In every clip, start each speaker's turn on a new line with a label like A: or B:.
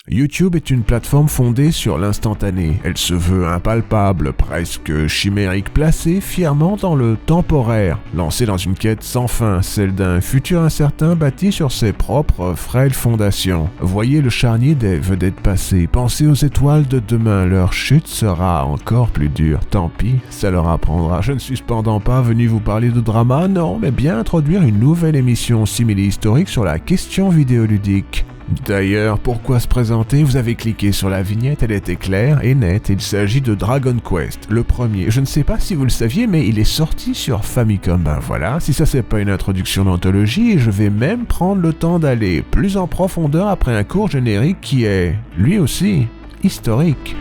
A: YouTube est une plateforme fondée sur l'instantané. Elle se veut impalpable, presque chimérique, placée fièrement dans le temporaire, lancée dans une quête sans fin, celle d'un futur incertain bâti sur ses propres frêles fondations. Voyez le charnier des vedettes passées, pensez aux étoiles de demain, leur chute sera encore plus dure. Tant pis, ça leur apprendra. Je ne suis cependant pas venu vous parler de drama, non, mais bien introduire une nouvelle émission simili-historique sur la question vidéoludique. D'ailleurs, pourquoi se présenter? Vous avez cliqué sur la vignette, elle était claire et nette. Il s'agit de Dragon Quest, le premier. Je ne sais pas si vous le saviez, mais il est sorti sur Famicom. Ben voilà, si ça c'est pas une introduction d'anthologie, je vais même prendre le temps d'aller plus en profondeur après un court générique qui est, lui aussi, historique.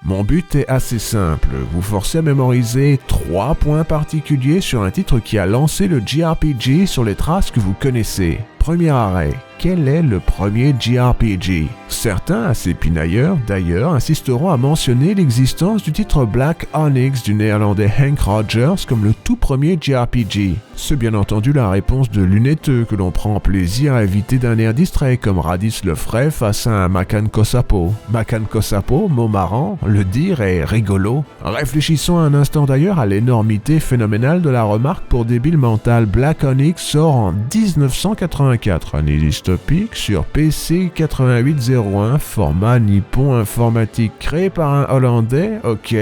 A: Mon but est assez simple, vous forcer à mémoriser 3 points particuliers sur un titre qui a lancé le JRPG sur les traces que vous connaissez. Premier arrêt, quel est le premier JRPG? Certains, assez pinailleurs d'ailleurs, insisteront à mentionner l'existence du titre Black Onyx du néerlandais Hank Rogers comme le tout premier JRPG. C'est bien entendu la réponse de lunetteux que l'on prend plaisir à éviter d'un air distrait comme Radis le ferait face à un Makan Kosapo. Makan Kosapo, mot marrant, le dire est rigolo. Réfléchissons un instant d'ailleurs à l'énormité phénoménale de la remarque pour débile mental. Black Onyx sort en 1984, année dystopique, sur PC 8801, format nippon informatique, créé par un Hollandais, ok.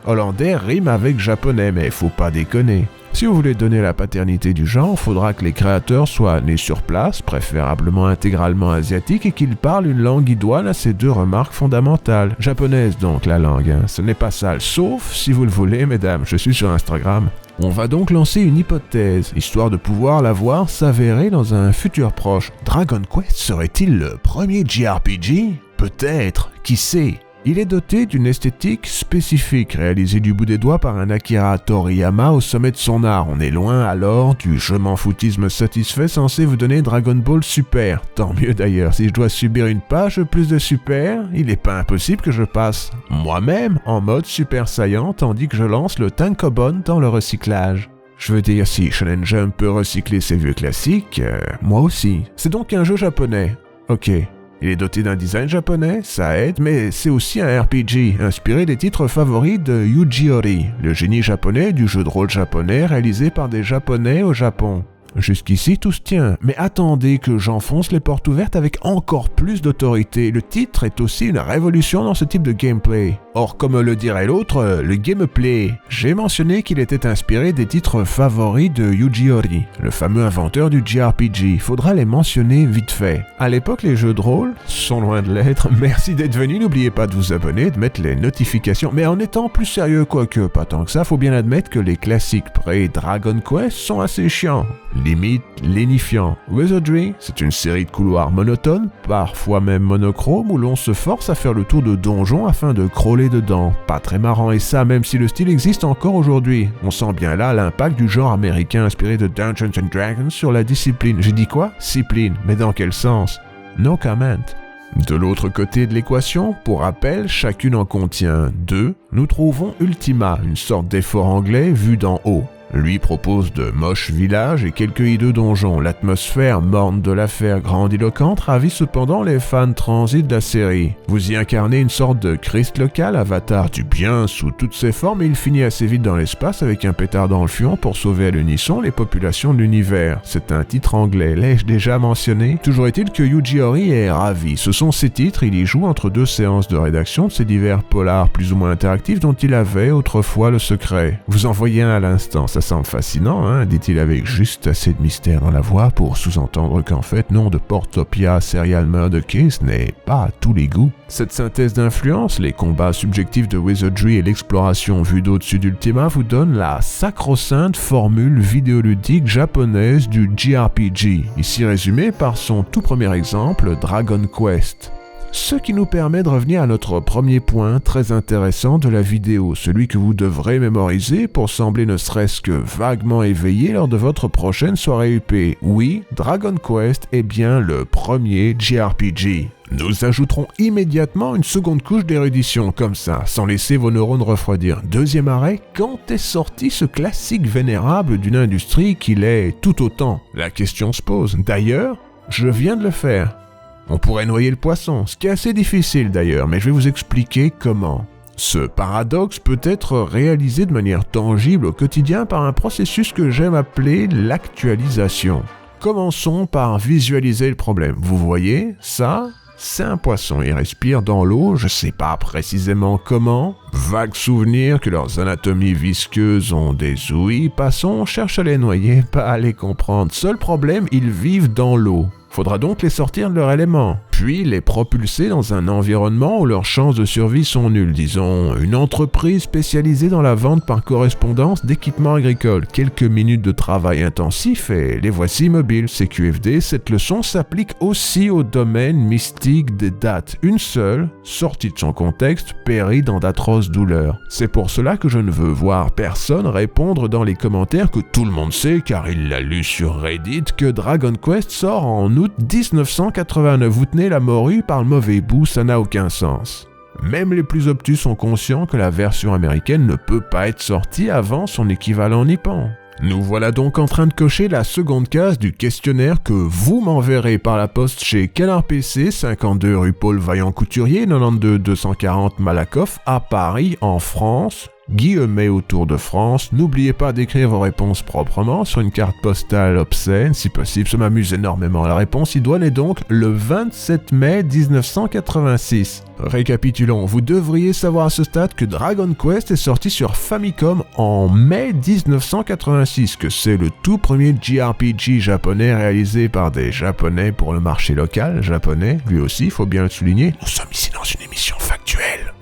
A: Hollandais rime avec japonais, mais faut pas déconner. Si vous voulez donner la paternité du genre, faudra que les créateurs soient nés sur place, préférablement intégralement asiatiques, et qu'ils parlent une langue idoine à ces deux remarques fondamentales. Japonaise donc la langue, hein. Ce n'est pas sale, sauf si vous le voulez, mesdames, je suis sur Instagram. On va donc lancer une hypothèse, histoire de pouvoir la voir s'avérer dans un futur proche. Dragon Quest serait-il le premier JRPG? Peut-être, qui sait? Il est doté d'une esthétique spécifique, réalisée du bout des doigts par un Akira Toriyama au sommet de son art. On est loin alors du je m'en foutisme satisfait censé vous donner Dragon Ball Super. Tant mieux d'ailleurs, si je dois subir une page plus de Super, il n'est pas impossible que je passe moi-même en mode Super Saiyan tandis que je lance le Tankobon dans le recyclage. Je veux dire, si Shonen Jump peut recycler ses vieux classiques, moi aussi. C'est donc un jeu japonais. Ok. Il est doté d'un design japonais, ça aide, mais c'est aussi un RPG, inspiré des titres favoris de Yuji Horii, le génie japonais du jeu de rôle japonais réalisé par des japonais au Japon. Jusqu'ici, tout se tient, mais attendez que j'enfonce les portes ouvertes avec encore plus d'autorité. Le titre est aussi une révolution dans ce type de gameplay. Or, comme le dirait l'autre, le gameplay. J'ai mentionné qu'il était inspiré des titres favoris de Yuji Horii, le fameux inventeur du JRPG. Faudra les mentionner vite fait. À l'époque, les jeux de rôle sont loin de l'être. Merci d'être venu, n'oubliez pas de vous abonner, de mettre les notifications. Mais en étant plus sérieux, quoique pas tant que ça, faut bien admettre que les classiques pré-Dragon Quest sont assez chiants. Limite lénifiant. Wizardry, c'est une série de couloirs monotones, parfois même monochromes, où l'on se force à faire le tour de donjons afin de crawler dedans. Pas très marrant, et ça même si le style existe encore aujourd'hui. On sent bien là l'impact du genre américain inspiré de Dungeons & Dragons sur la discipline. J'ai dit quoi? Discipline, mais dans quel sens? No comment. De l'autre côté de l'équation, pour rappel, chacune en contient 2, nous trouvons Ultima, une sorte d'effort anglais vu d'en haut. Lui propose de moches villages et quelques hideux donjons. L'atmosphère morne de l'affaire grandiloquente ravit cependant les fans transis de la série. Vous y incarnez une sorte de Christ local, avatar du bien sous toutes ses formes, et il finit assez vite dans l'espace avec un pétard dans le fion pour sauver à l'unisson les populations de l'univers. C'est un titre anglais, l'ai-je déjà mentionné? Toujours est-il que Yuji Horii est ravi. Ce sont ses titres, il y joue entre 2 séances de rédaction de ses divers polars plus ou moins interactifs dont il avait autrefois le secret. Vous en voyez un à l'instant, ça Ça semble fascinant, hein, dit-il avec juste assez de mystère dans la voix pour sous-entendre qu'en fait, nom de Portopia Serial Murder Case n'est pas à tous les goûts. Cette synthèse d'influence, les combats subjectifs de Wizardry et l'exploration vue d'au-dessus d'Ultima vous donnent la sacro-sainte formule vidéoludique japonaise du JRPG, ici résumée par son tout premier exemple, Dragon Quest. Ce qui nous permet de revenir à notre premier point très intéressant de la vidéo, celui que vous devrez mémoriser pour sembler ne serait-ce que vaguement éveillé lors de votre prochaine soirée UP. Oui, Dragon Quest est bien le premier JRPG. Nous ajouterons immédiatement une seconde couche d'érudition, comme ça, sans laisser vos neurones refroidir. Deuxième arrêt, quand est sorti ce classique vénérable d'une industrie qui l'est tout autant? La question se pose. D'ailleurs, je viens de le faire. On pourrait noyer le poisson, ce qui est assez difficile d'ailleurs, mais je vais vous expliquer comment. Ce paradoxe peut être réalisé de manière tangible au quotidien par un processus que j'aime appeler l'actualisation. Commençons par visualiser le problème. Vous voyez, ça, c'est un poisson. Il respire dans l'eau, je sais pas précisément comment. Vagues souvenirs que leurs anatomies visqueuses ont des ouïes. Passons, cherche à les noyer, pas à les comprendre. Seul problème, ils vivent dans l'eau. Faudra donc les sortir de leur élément, puis les propulser dans un environnement où leurs chances de survie sont nulles. Disons, une entreprise spécialisée dans la vente par correspondance d'équipements agricoles. Quelques minutes de travail intensif et les voici immobiles. CQFD, cette leçon s'applique aussi au domaine mystique des dates. Une seule, sortie de son contexte, périt dans d'atroces douleurs. C'est pour cela que je ne veux voir personne répondre dans les commentaires que tout le monde sait, car il l'a lu sur Reddit, que Dragon Quest sort en août 1989. Vous tenez la morue par le mauvais bout, ça n'a aucun sens. Même les plus obtus sont conscients que la version américaine ne peut pas être sortie avant son équivalent nippon. Nous voilà donc en train de cocher la seconde case du questionnaire que vous m'enverrez par la poste chez Canard PC, 52 rue Paul Vaillant Couturier, 92 240 Malakoff, à Paris, en France. Guillemets autour de France. N'oubliez pas d'écrire vos réponses proprement sur une carte postale obscène, si possible, ça m'amuse énormément. La réponse idoine est donc le 27 mai 1986. Récapitulons, vous devriez savoir à ce stade que Dragon Quest est sorti sur Famicom en mai 1986, que c'est le tout premier JRPG japonais réalisé par des japonais pour le marché local japonais, lui aussi, il faut bien le souligner. Nous sommes ici dans une émission factuelle.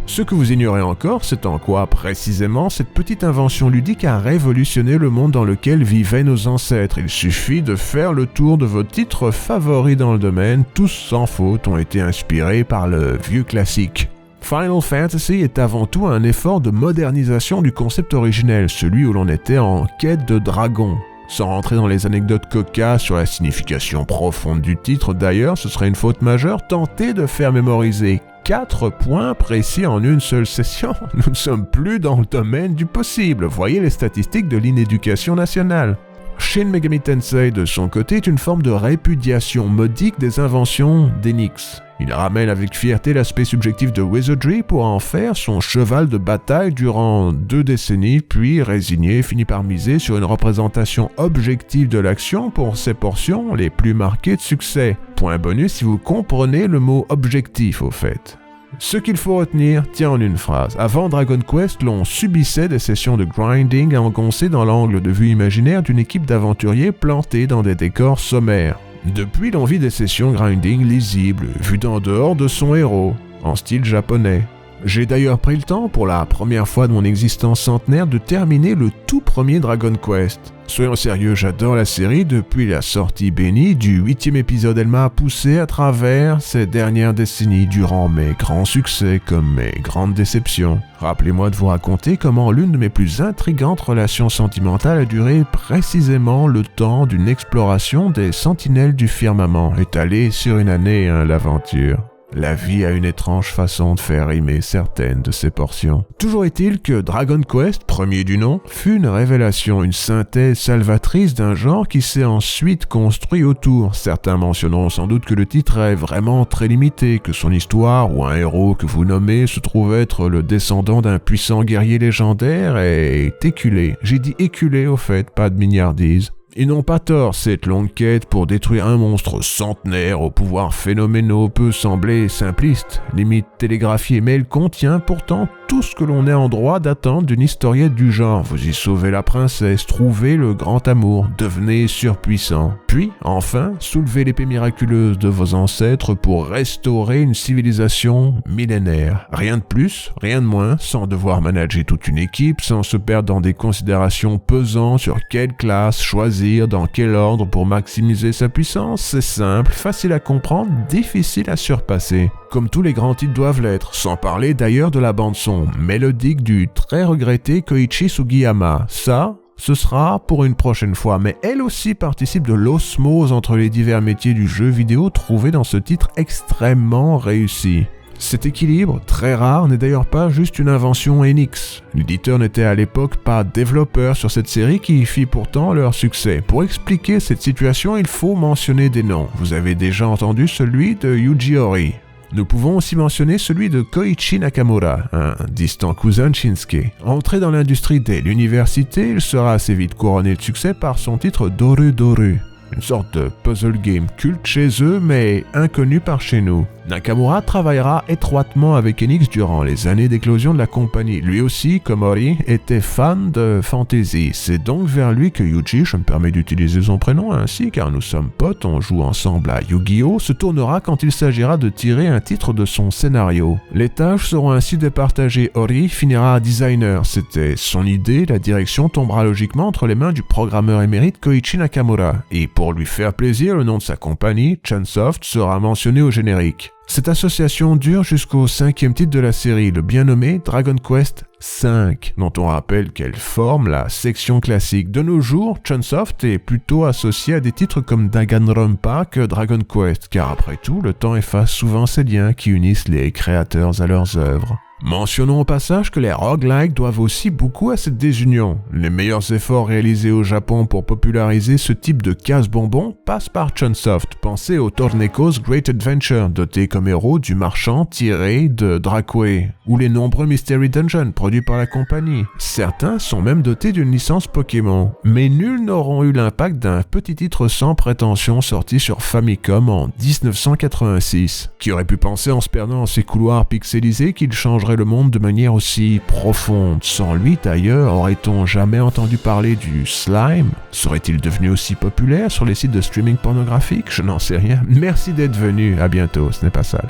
A: Ce que vous ignorez encore, c'est en quoi, précisément, cette petite invention ludique a révolutionné le monde dans lequel vivaient nos ancêtres. Il suffit de faire le tour de vos titres favoris dans le domaine, tous sans faute ont été inspirés par le vieux classique. Final Fantasy est avant tout un effort de modernisation du concept originel, celui où l'on était en quête de dragons. Sans rentrer dans les anecdotes cocasses sur la signification profonde du titre, d'ailleurs, ce serait une faute majeure tenter de faire mémoriser 4 points précis en une seule session. Nous ne sommes plus dans le domaine du possible. Voyez les statistiques de l'inéducation nationale. Shin Megami Tensei, de son côté, est une forme de répudiation modique des inventions d'Enix. Il ramène avec fierté l'aspect subjectif de Wizardry pour en faire son cheval de bataille durant 2 décennies, puis résigné, finit par miser sur une représentation objective de l'action pour ses portions les plus marquées de succès. Point bonus si vous comprenez le mot objectif au fait. Ce qu'il faut retenir tient en une phrase. Avant Dragon Quest, l'on subissait des sessions de grinding engoncées dans l'angle de vue imaginaire d'une équipe d'aventuriers plantés dans des décors sommaires. Depuis, l'on vit des sessions grinding lisibles, vues d'en dehors de son héros, en style japonais. J'ai d'ailleurs pris le temps, pour la première fois de mon existence centenaire, de terminer le tout premier Dragon Quest. Soyons sérieux, j'adore la série depuis la sortie bénie du 8e épisode. Elle m'a poussé à travers ces dernières décennies, durant mes grands succès comme mes grandes déceptions. Rappelez-moi de vous raconter comment l'une de mes plus intrigantes relations sentimentales a duré précisément le temps d'une exploration des sentinelles du firmament, étalée sur une année, l'aventure. La vie a une étrange façon de faire rimer certaines de ses portions. Toujours est-il que Dragon Quest, premier du nom, fut une révélation, une synthèse salvatrice d'un genre qui s'est ensuite construit autour. Certains mentionneront sans doute que le titre est vraiment très limité, que son histoire ou un héros que vous nommez se trouve être le descendant d'un puissant guerrier légendaire est éculé. J'ai dit éculé au fait, pas de mignardise. Ils n'ont pas tort, cette longue quête pour détruire un monstre centenaire aux pouvoirs phénoménaux peut sembler simpliste, limite télégraphiée, mais elle contient pourtant tout ce que l'on est en droit d'attendre d'une historiette du genre. Vous y sauvez la princesse, trouvez le grand amour, devenez surpuissant. Puis, enfin, soulevez l'épée miraculeuse de vos ancêtres pour restaurer une civilisation millénaire. Rien de plus, rien de moins, sans devoir manager toute une équipe, sans se perdre dans des considérations pesant sur quelle classe choisir, dans quel ordre pour maximiser sa puissance. C'est simple, facile à comprendre, difficile à surpasser. Comme tous les grands titres doivent l'être, sans parler d'ailleurs de la bande-son mélodique du très regretté Koichi Sugiyama. Ça, ce sera pour une prochaine fois, mais elle aussi participe de l'osmose entre les divers métiers du jeu vidéo trouvés dans ce titre extrêmement réussi. Cet équilibre, très rare, n'est d'ailleurs pas juste une invention Enix. L'éditeur n'était à l'époque pas développeur sur cette série qui fit pourtant leur succès. Pour expliquer cette situation, il faut mentionner des noms. Vous avez déjà entendu celui de Yuji Horii. Nous pouvons aussi mentionner celui de Koichi Nakamura, un distant cousin de Shinsuke. Entré dans l'industrie dès l'université, il sera assez vite couronné de succès par son titre Doru Doru, une sorte de puzzle game culte chez eux mais inconnu par chez nous. Nakamura travaillera étroitement avec Enix durant les années d'éclosion de la compagnie. Lui aussi, comme Horii, était fan de fantasy. C'est donc vers lui que Yuji, je me permets d'utiliser son prénom ainsi car nous sommes potes, on joue ensemble à Yu-Gi-Oh!, se tournera quand il s'agira de tirer un titre de son scénario. Les tâches seront ainsi départagées. Horii finira designer. C'était son idée, la direction tombera logiquement entre les mains du programmeur émérite Koichi Nakamura. Et pour lui faire plaisir, le nom de sa compagnie, Chunsoft, sera mentionné au générique. Cette association dure jusqu'au 5e titre de la série, le bien nommé Dragon Quest V, dont on rappelle qu'elle forme la section classique. De nos jours, Chunsoft est plutôt associé à des titres comme Danganronpa que Dragon Quest, car après tout, le temps efface souvent ces liens qui unissent les créateurs à leurs œuvres. Mentionnons au passage que les roguelikes doivent aussi beaucoup à cette désunion. Les meilleurs efforts réalisés au Japon pour populariser ce type de casse-bonbon passent par Chunsoft. Pensez au Torneko's Great Adventure, doté comme héros du marchand tiré de Dracoué, ou les nombreux Mystery Dungeon produits par la compagnie. Certains sont même dotés d'une licence Pokémon, mais nuls n'auront eu l'impact d'un petit titre sans prétention sorti sur Famicom en 1986. Qui aurait pu penser en se perdant dans ces couloirs pixelisés qu'il changerait le monde de manière aussi profonde. Sans lui, d'ailleurs, aurait-on jamais entendu parler du slime? Serait-il devenu aussi populaire sur les sites de streaming pornographique? Je n'en sais rien. Merci d'être venu, à bientôt, ce n'est pas sale.